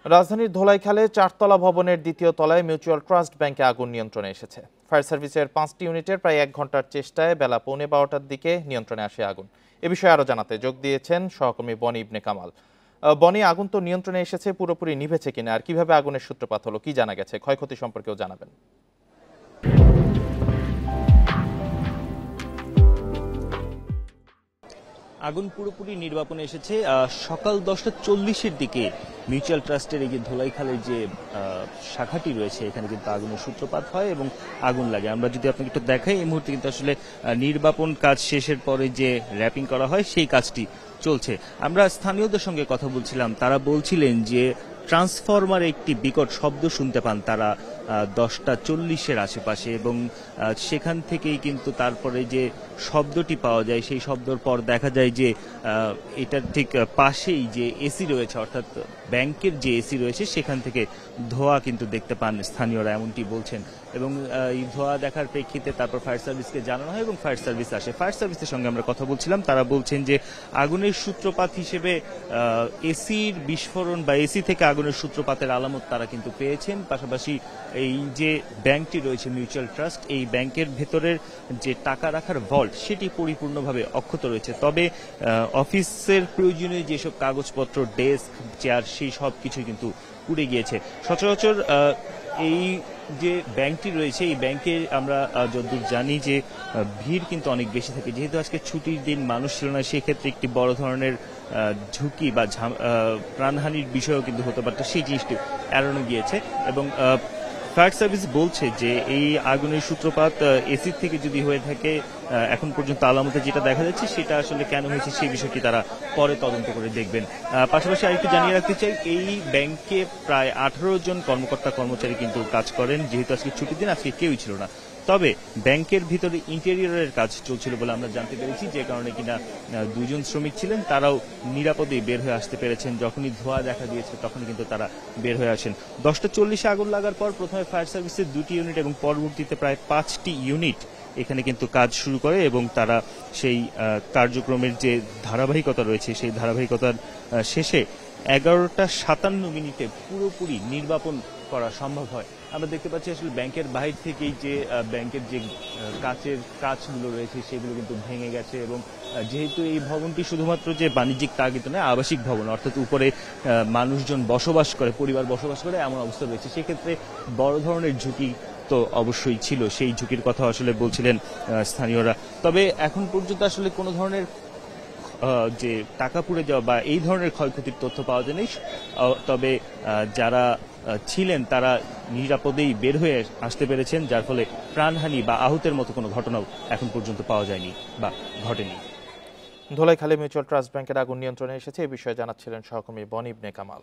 রাজধানীর ধোলাইখালে 4 তলা ভবনের 2য় তলায় মিউচুয়াল ট্রাস্ট ব্যাংকে আগুন নিয়ন্ত্রণে এসেছে। ফায়ার সার্ভিসের 5টি ইউনিটের প্রায় 1 ঘন্টার চেষ্টায় বেলা 12:15টার দিকে নিয়ন্ত্রণে আসে আগুন। এ বিষয়ে আরো জানাতে যোগ দিয়েছেন সহকর্মী বনি ইবনে কামাল। বনি, আগুন তো নিয়ন্ত্রণে এসেছে, পুরোপুরি নিভেছে কিনা আর কিভাবে আগুনের সূত্রপাত হলো, কি জানা গেছে, ক্ষয়ক্ষতি সম্পর্কেও জানাবেন। আগুন পুরোপুরি নির্বাপনে এসেছে সকাল 10:40-এর দিকে। মিউচুয়াল ট্রাস্টের এই যে ধোলাইখালের যে শাখাটি রয়েছে এখানে কিন্তু আগুনের সূত্রপাত হয় এবং আগুন লাগে। আমরা যদি আপনাকে একটু দেখাই, এই মুহূর্তে কিন্তু আসলে নির্বাপন কাজ শেষের পরে যে র্যাপিং করা হয় সেই কাজটি চলছে। আমরা স্থানীয়দের সঙ্গে কথা বলছিলাম, তারা বলছিলেন যে ট্রান্সফরমারে একটি বিকট শব্দ শুনতে পান তারা 10:40-এর আশেপাশে, এবং সেখান থেকেই কিন্তু তারপরে যে শব্দটি পাওয়া যায় সেই শব্দের পর দেখা যায় যে এটার ঠিক পাশেই যে এসি রয়েছে, অর্থাৎ ব্যাংকের যে এসি রয়েছে সেখান থেকে ধোঁয়া কিন্তু দেখতে পান স্থানীয়রা, এমনটি বলছেন। এবং এই ধোঁয়া দেখার প্রেক্ষিতে তারপর ফায়ার সার্ভিসকে জানানো হয় এবং ফায়ার সার্ভিস আসে। ফায়ার সার্ভিসের সঙ্গে আমরা কথা বলছিলাম, তারা বলছেন যে আগুনের সূত্রপাত হিসেবে এসির বিস্ফোরণ বা এসি থেকে আগুনের সূত্রপাতের আলামত তারা কিন্তু পেয়েছেন। পাশাপাশি এই যে ব্যাংকটি রয়েছে মিউচুয়াল ট্রাস্ট, এই ব্যাংকের ভেতরের যে টাকা রাখার ভল্ট সেটি পরিপূর্ণভাবে অক্ষত রয়েছে। তবে অফিসের প্রয়োজনীয় যেসব কাগজপত্র, ডেস্ক, চেয়ার, সেই সব কিছু কিন্তু পুড়ে গিয়েছে। সচরাচর এই যে ব্যাংকটি রয়েছে এই ব্যাংকে আমরা যতদূর জানি যে ভিড় কিন্তু অনেক বেশি থাকে, যেহেতু আজকে ছুটির দিন, মানুষ ছিল না, সেক্ষেত্রে একটি বড় ধরনের ঝুঁকি বা প্রাণহানির বিষয়ও কিন্তু হতে পারত, সেই জিনিসটি এড়ানো গিয়েছে। এবং ফায়ার সার্ভিস বলছে যে এই আগুনের সূত্রপাত এসির থেকে যদি হয়ে থাকে, এখন পর্যন্ত আলামতে যেটা দেখা যাচ্ছে সেটা আসলে কেন হয়েছে সেই বিষয়টি তারা পরে তদন্ত করে দেখবেন। পাশাপাশি আরেকটু জানিয়ে রাখতে চাই, এই ব্যাংকে প্রায় 18 জন কর্মকর্তা কর্মচারী কিন্তু কাজ করেন, যেহেতু আজকে ছুটির দিন, আজকে কেউই ছিল না। তবে ব্যাংকের ভিতরে ইন্টেরিয়রের কাজ চলছিল বলে আমরা জানতে পেরেছি, যে কারণে কিনা 2 জন শ্রমিক ছিলেন, তারাও নিরাপদেই বের হয়ে আসতে পেরেছেন। যখনই ধোঁয়া দেখা দিয়েছে তখনই কিন্তু তারা বের হয়ে আসেন। 10:40-এ আগুন লাগার পর প্রথমে ফায়ার সার্ভিসের 2টি ইউনিট এবং পরবর্তীতে প্রায় 5টি ইউনিট এখানে কিন্তু কাজ শুরু করে এবং তারা সেই কার্যক্রমের যে ধারাবাহিকতা রয়েছে সেই ধারাবাহিকতার শেষে 11:57 পুরোপুরি নির্বাপন করা সম্ভব হয়। আমরা দেখতে পাচ্ছি আসলে ব্যাংকের বাহির থেকেই যে ব্যাংকের যে কাচের কাজগুলো রয়েছে সেগুলো কিন্তু ভেঙে গেছে, এবং যেহেতু এই ভবনটি শুধুমাত্র যে বাণিজ্যিক তাগিদ নয়, আবাসিক ভবন, অর্থাৎ উপরে মানুষজন বসবাস করে, পরিবার বসবাস করে, এমন অবস্থা রয়েছে, সেক্ষেত্রে বড় ধরনের ঝুঁকি তো অবশ্যই ছিল। সেই ঝুঁকির কথা আসলে বলছিলেন স্থানীয়রা। তবে এখন পর্যন্ত আসলে কোনো ধরনের যে টাকা পুড়ে যাওয়া বা এই ধরনের ক্ষয়ক্ষতির তথ্য পাওয়া যায়নি। তবে যারা ছিলেন তারা নিরাপদেই বের হয়ে আসতে পেরেছেন, যার ফলে প্রাণহানি বা আহতের মতো কোনো ঘটনাও এখন পর্যন্ত পাওয়া যায়নি বা ঘটেনি। ধোলাইখালে মিউচুয়াল ট্রাস্ট ব্যাংকের আগুন নিয়ন্ত্রণে এসেছে, এ বিষয়ে জানাচ্ছিলেন সহকর্মী বনি ইবনে কামাল।